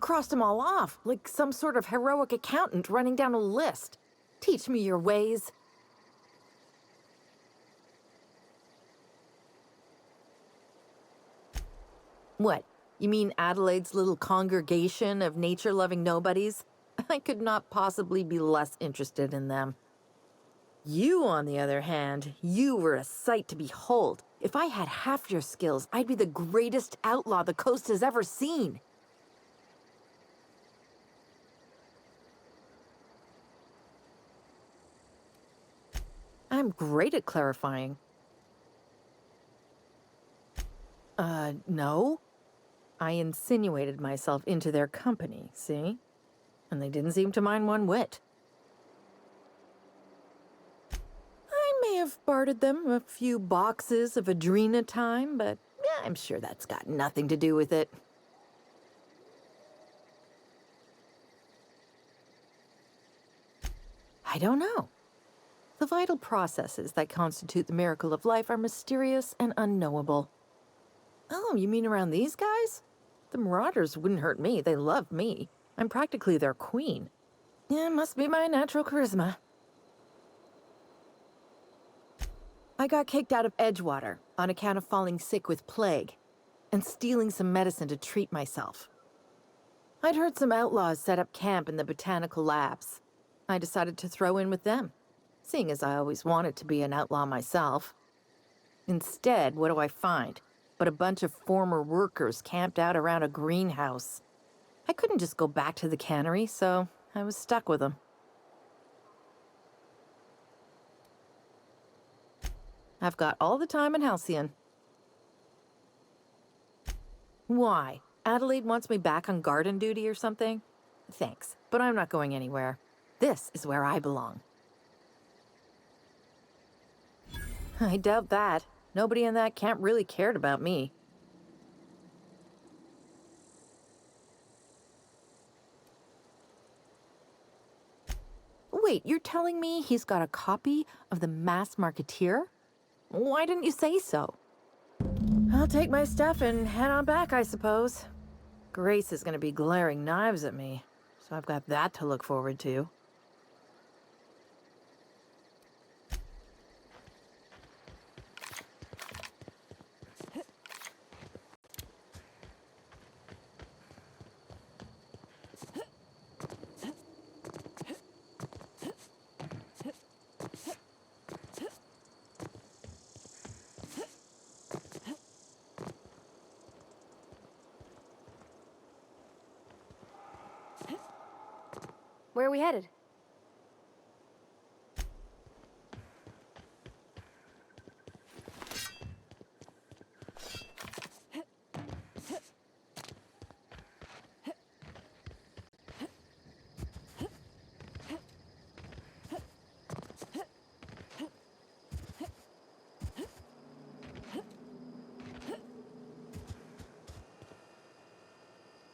crossed them all off, like some sort of heroic accountant running down a list. Teach me your ways. What? You mean Adelaide's little congregation of nature-loving nobodies? I could not possibly be less interested in them. You, on the other hand, you were a sight to behold. If I had half your skills, I'd be the greatest outlaw the coast has ever seen. I'm great at clarifying. No. I insinuated myself into their company, see? And they didn't seem to mind one whit. I may have bartered them a few boxes of Adrena time, but yeah, I'm sure that's got nothing to do with it. I don't know. The vital processes that constitute the miracle of life are mysterious and unknowable. Oh, you mean around these guys? The Marauders wouldn't hurt me. They love me. I'm practically their queen. Yeah, must be my natural charisma. I got kicked out of Edgewater on account of falling sick with plague and stealing some medicine to treat myself. I'd heard some outlaws set up camp in the botanical labs. I decided to throw in with them, seeing as I always wanted to be an outlaw myself. Instead, what do I find? But a bunch of former workers camped out around a greenhouse. I couldn't just go back to the cannery, so I was stuck with them. I've got all the time in Halcyon. Why? Adelaide wants me back on garden duty or something? Thanks, but I'm not going anywhere. This is where I belong. I doubt that. Nobody in that camp really cared about me. Wait, you're telling me he's got a copy of the Mass Marketeer? Why didn't you say so? I'll take my stuff and head on back, I suppose. Grace is gonna be glaring knives at me, so I've got that to look forward to. Where are we headed?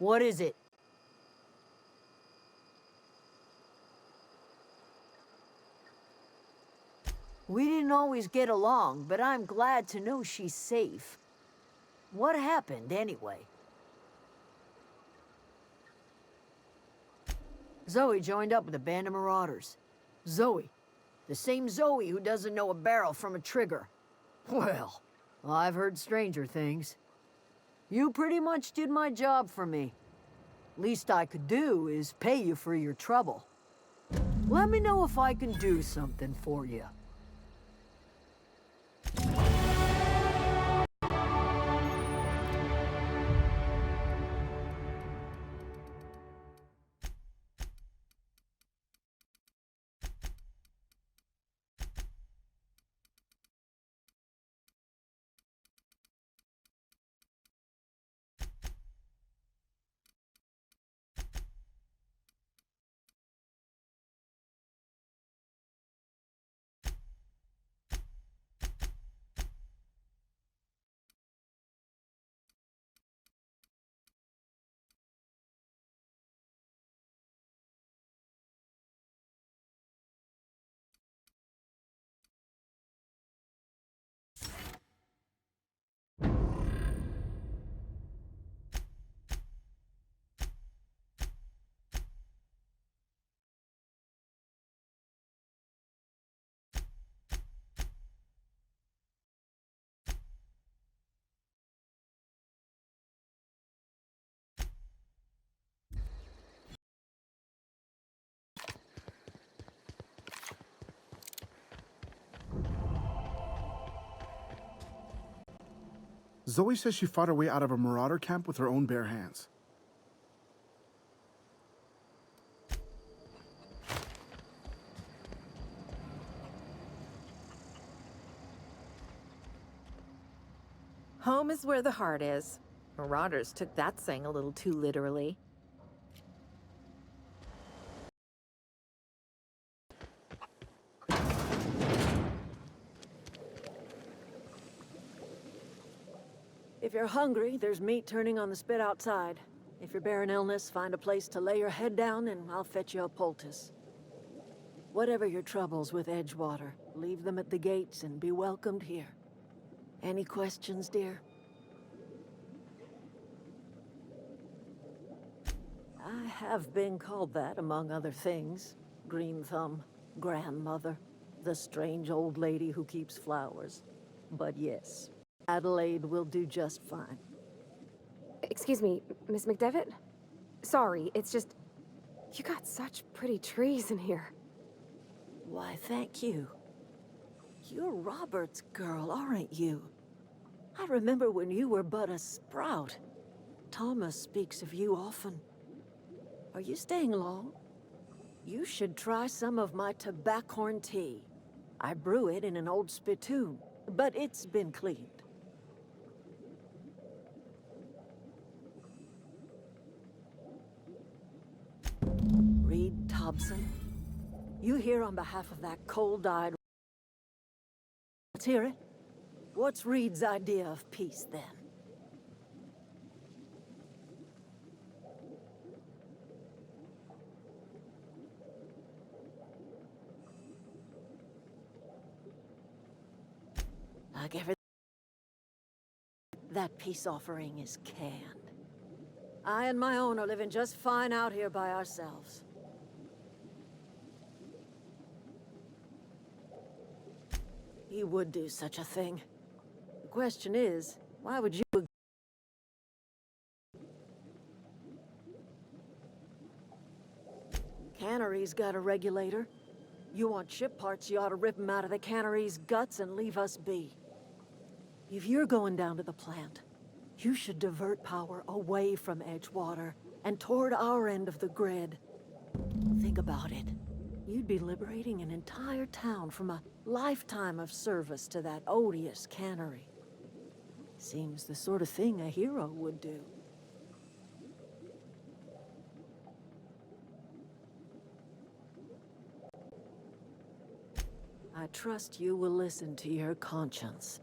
What is it? We didn't always get along, but I'm glad to know she's safe. What happened, anyway? Zoe joined up with a band of marauders. Zoe. The same Zoe who doesn't know a barrel from a trigger. Well, I've heard stranger things. You pretty much did my job for me. Least I could do is pay you for your trouble. Let me know if I can do something for you. Zoe says she fought her way out of a marauder camp with her own bare hands. Home is where the heart is. Marauders took that saying a little too literally. If you're hungry, there's meat turning on the spit outside. If you're bearing illness, find a place to lay your head down and I'll fetch you a poultice. Whatever your troubles with Edgewater, leave them at the gates and be welcomed here. Any questions, dear? I have been called that, among other things. Green Thumb, grandmother, the strange old lady who keeps flowers. But yes, Adelaide will do just fine. Excuse me, Miss McDevitt? Sorry, it's just... You got such pretty trees in here. Why, thank you. You're Robert's girl, aren't you? I remember when you were but a sprout. Thomas speaks of you often. Are you staying long? You should try some of my tobaccorn tea. I brew it in an old spittoon, but it's been cleaned. Reed Thompson, you here on behalf of that cold-eyed... Let's hear it. What's Reed's idea of peace, then? Like everything, that peace offering is canned. I and my own are living just fine out here by ourselves. He would do such a thing. The question is, why would you... Cannery's got a regulator. You want ship parts, you ought to rip them out of the cannery's guts and leave us be. If you're going down to the plant, you should divert power away from Edgewater and toward our end of the grid. Think about it. You'd be liberating an entire town from a lifetime of service to that odious cannery. Seems the sort of thing a hero would do. I trust you will listen to your conscience.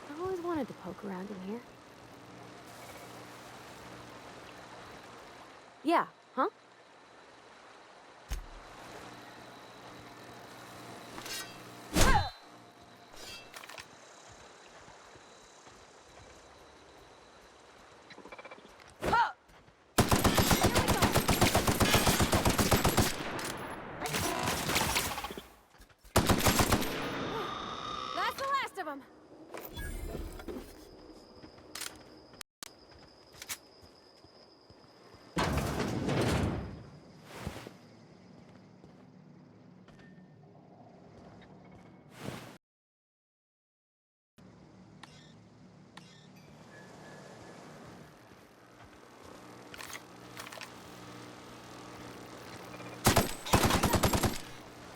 I've always wanted to poke around in here. Yeah, huh? That's the last of them.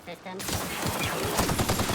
Systems.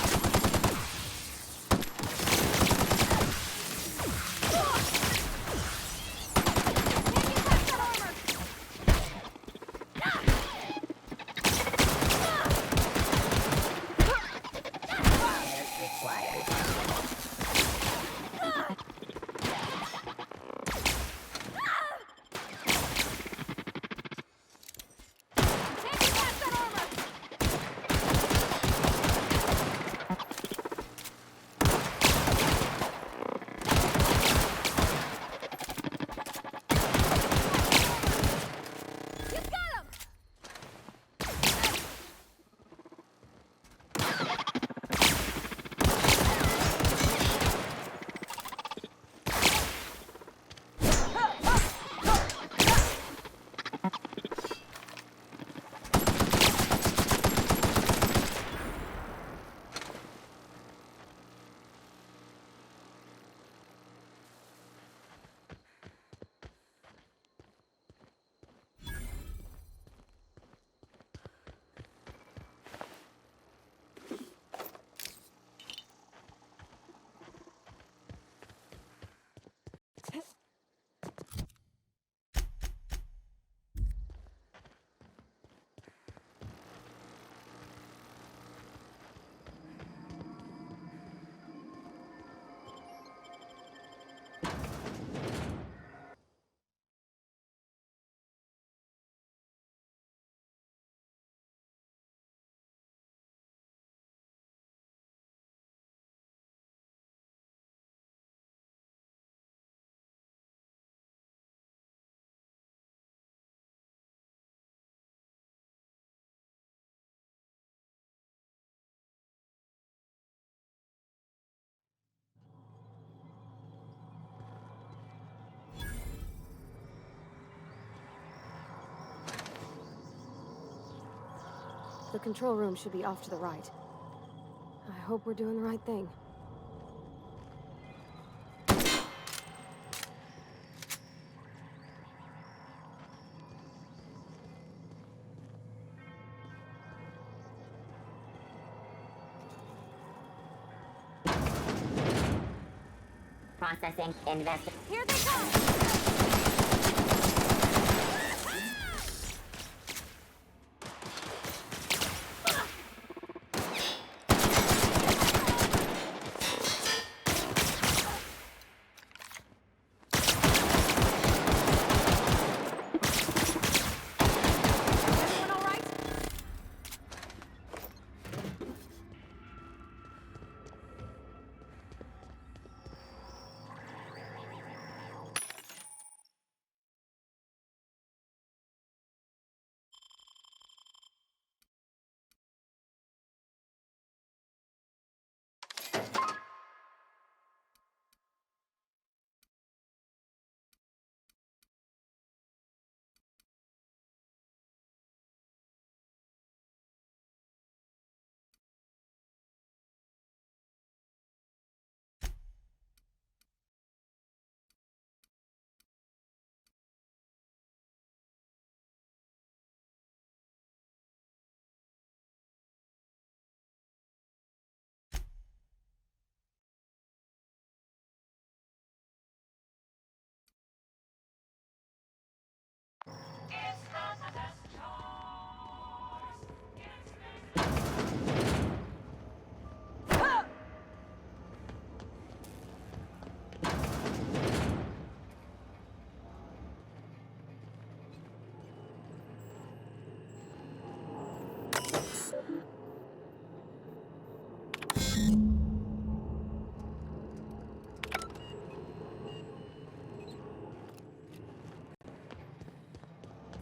The control room should be off to the right. I hope we're doing the right thing. Processing invest. Here they come! Everyone all right?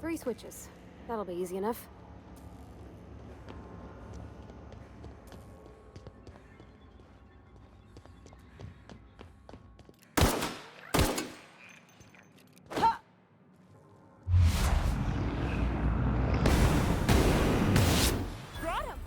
Three switches. That'll be easy enough. Got him!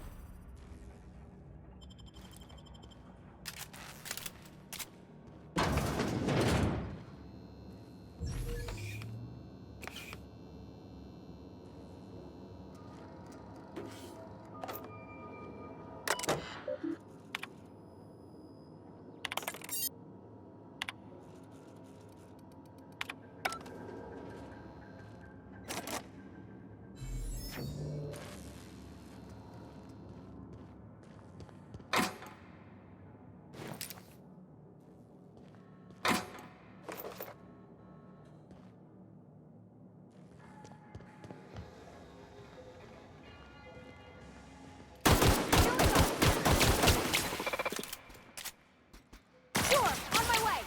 Sure, on my way!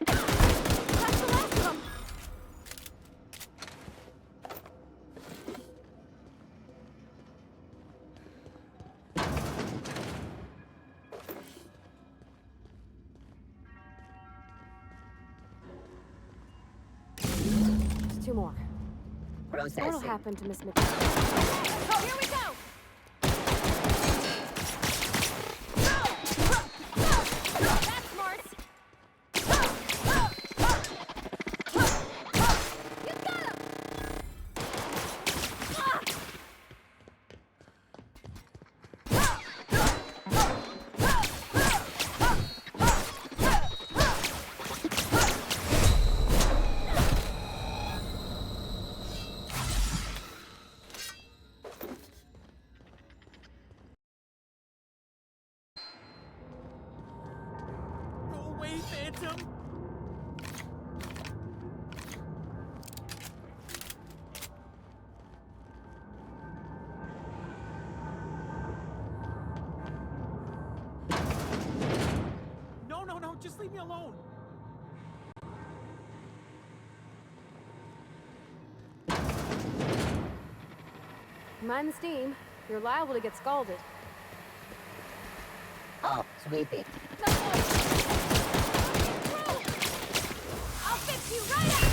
That's the last of them! Just two more. What'll Processing. happen to Miss McDonald? Oh, here we go! That's smart! You got him! Go away, Phantom! No, just leave me alone! Mind the steam. You're liable to get scalded. Oh, sweepy. No! you right up!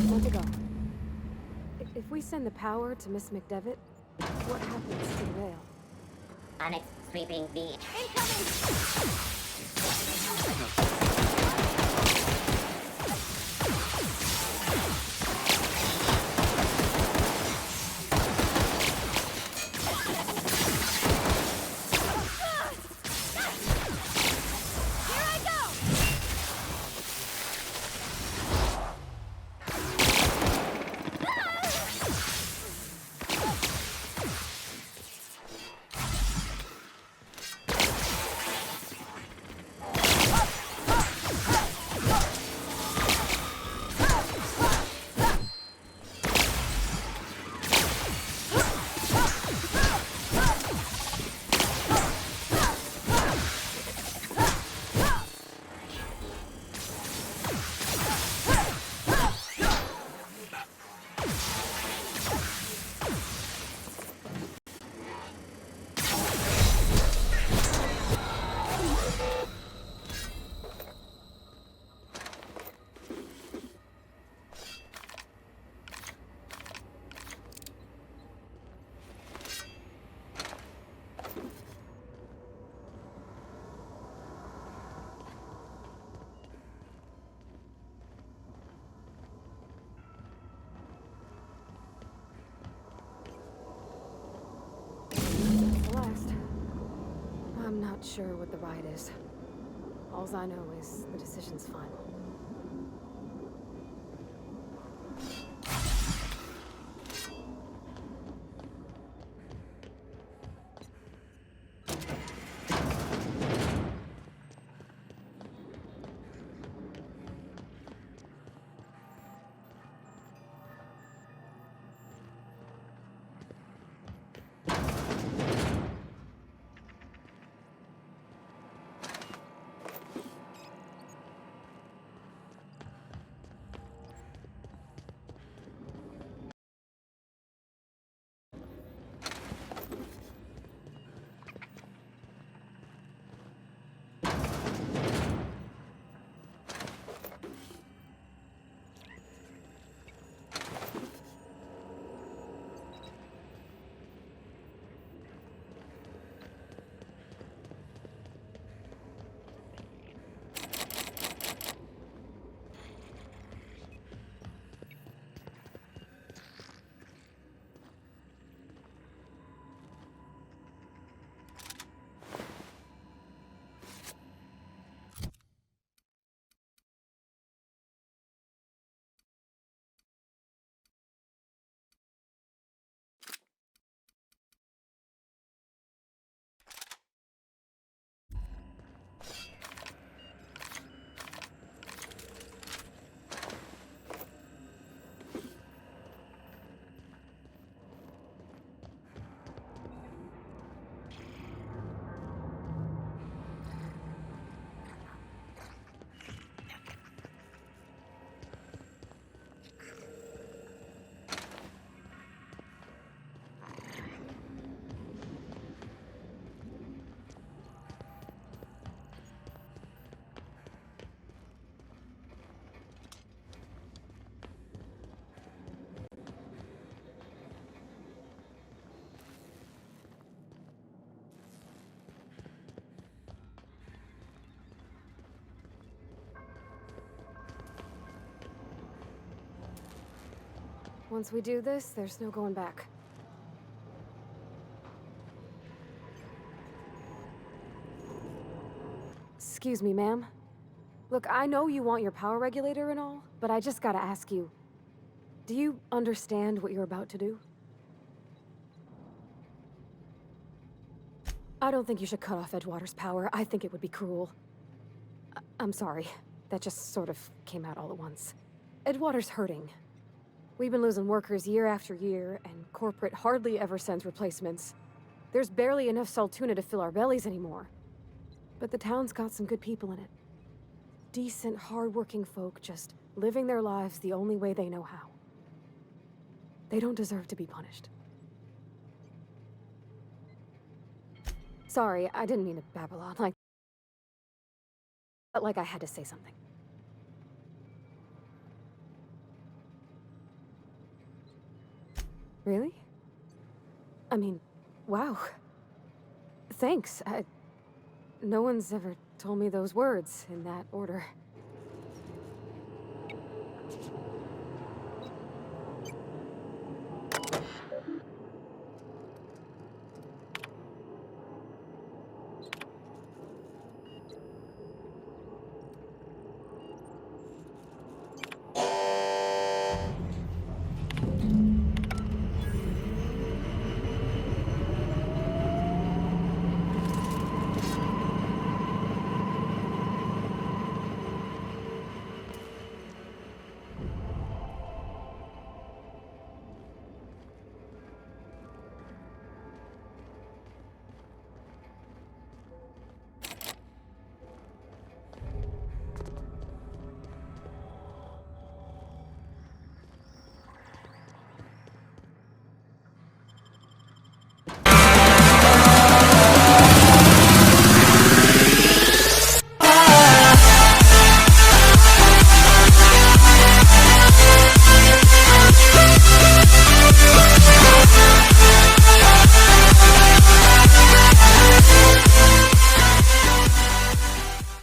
Where to go? If we send the power to Miss McDevitt, what happens to the rail? Onyx sweeping the Last. I'm not sure what the ride is. Alls I know is the decision's final. Once we do this, there's no going back. Excuse me, ma'am. Look, I know you want your power regulator and all, but I just gotta ask you, do you understand what you're about to do? I don't think you should cut off Edgewater's power. I think it would be cruel. I'm sorry. That just sort of came out all at once. Edgewater's hurting. We've been losing workers year after year, and corporate hardly ever sends replacements. There's barely enough Saltuna to fill our bellies anymore. But the town's got some good people in it. Decent, hard-working folk just living their lives the only way they know how. They don't deserve to be punished. Sorry, I didn't mean to babble on like... But like I had to say something. Really? I mean, wow. Thanks. No one's ever told me those words in that order.